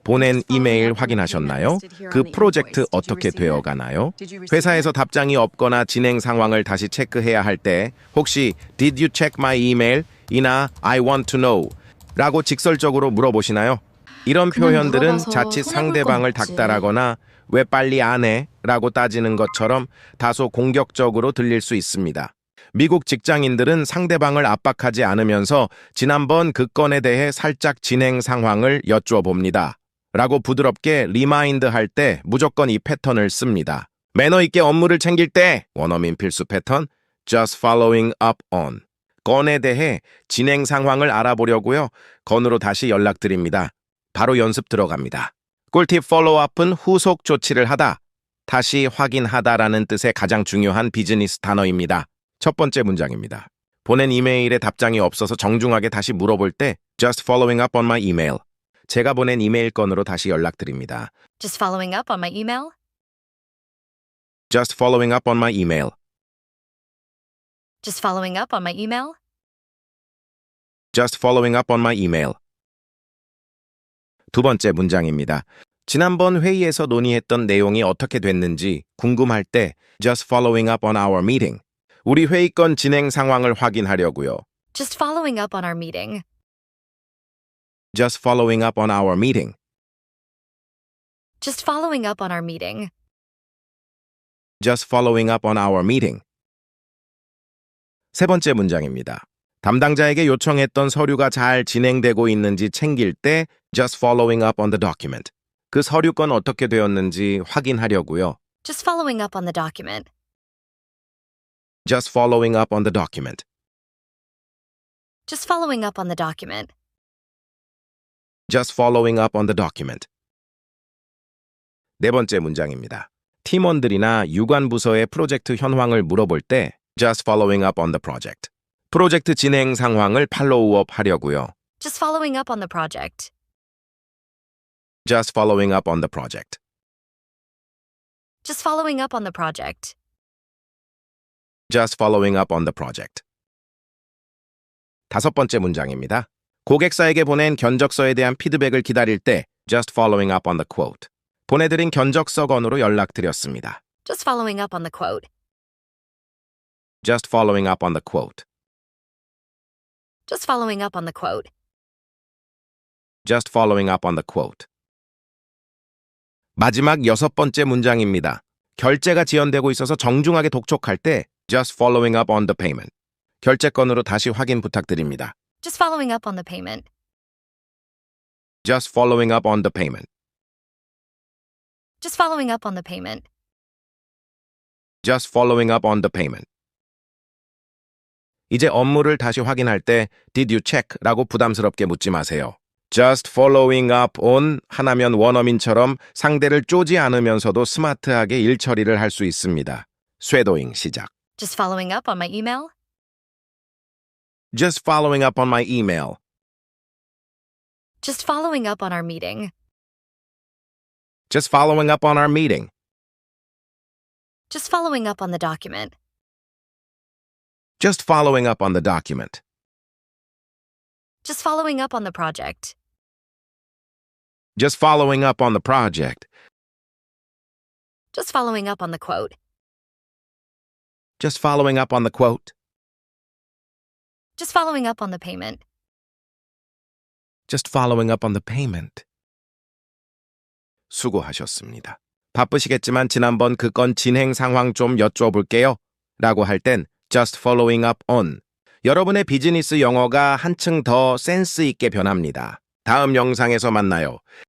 보낸 이메일 확인하셨나요? 그 프로젝트 어떻게 되어가나요? 회사에서 답장이 없거나 진행 상황을 다시 체크해야 할 때 혹시 Did you check my email? 이나 I want to know 라고 직설적으로 물어보시나요? 이런 표현들은 물어봐서 자칫 손해볼 상대방을 건 없지. 닥달하거나 왜 빨리 안 해? 라고 따지는 것처럼 다소 공격적으로 들릴 수 있습니다. 미국 직장인들은 상대방을 압박하지 않으면서 지난번 그 건에 대해 살짝 진행 상황을 여쭈어봅니다. 라고 부드럽게 리마인드 할 때 무조건 이 패턴을 씁니다. 매너 있게 업무를 챙길 때 원어민 필수 패턴 Just following up on 건에 대해 진행 상황을 알아보려고요. 건으로 다시 연락드립니다. 바로 연습 들어갑니다. 꿀팁 follow-up은 후속 조치를 하다, 다시 확인하다라는 뜻의 가장 중요한 비즈니스 단어입니다. 첫 번째 문장입니다. 보낸 이메일에 답장이 없어서 정중하게 다시 물어볼 때 Just following up on my email. 제가 보낸 이메일 건으로 다시 연락드립니다. Just following up on my email? Just following up on my email. Just following up on my email? Just following up on my email. 두 번째 문장입니다. 지난번 회의에서 논의했던 내용이 어떻게 됐는지 궁금할 때 Just following up on our meeting. 우리 회의건 진행 상황을 확인하려고요. Just following up on our meeting. Just following up on our meeting. Just following up on our meeting. Just following up on our meeting. 세 번째 문장입니다. 담당자에게 요청했던 서류가 잘 진행되고 있는지 챙길 때 Just following up on the document. 그 서류건 어떻게 되었는지 확인하려고요. Just following up on the document. Just following up on the document. Just following up on the document. Just following up on the document. 네 번째 문장입니다. 팀원들이나 유관부서의 프로젝트 현황을 물어볼 때 Just following up on the project. 프로젝트 진행 상황을 팔로우업 하려고요. Just following up on the project. Just following up on the project. Just following up on the project. Just following up on the project. 다섯 번째 문장입니다. 고객사에게 보낸 견적서에 대한 피드백을 기다릴 때 Just following up on the quote. 보내드린 견적서 건으로 연락드렸습니다. Just following up on the quote. Just following up on the quote. Just following up on the quote. Just following up on the quote. 마지막 여섯 번째 문장입니다. 결제가 지연되고 있어서 정중하게 독촉할 때 Just following up on the payment. 결제 건으로 다시 확인 부탁드립니다. Just following up on the payment. Just following up on the payment. Just following up on the payment. Just following up on the payment. 이제 업무를 다시 확인할 때 Did you check? 라고 부담스럽게 묻지 마세요. Just following up on 하나면 원어민처럼 상대를 쪼지 않으면서도 스마트하게 일 처리를 할 수 있습니다. 쇄도잉 시작. Just following up on my email? Just following up on my email. Just following up on our meeting. Just following up on our meeting. Just following up on the document. Just following up on the document. Just following up on the project. Just following up on the project. Just following up on the quote. Just following up on the quote. Just following up on the payment. Just following up on the payment. 수고하셨습니다. 바쁘시겠지만 지난번 그 건 진행 상황 좀 여쭤볼게요. 라고 할 땐 Just following up on. 여러분의 비즈니스 영어가 한층 더 센스 있게 변합니다. 다음 영상에서 만나요.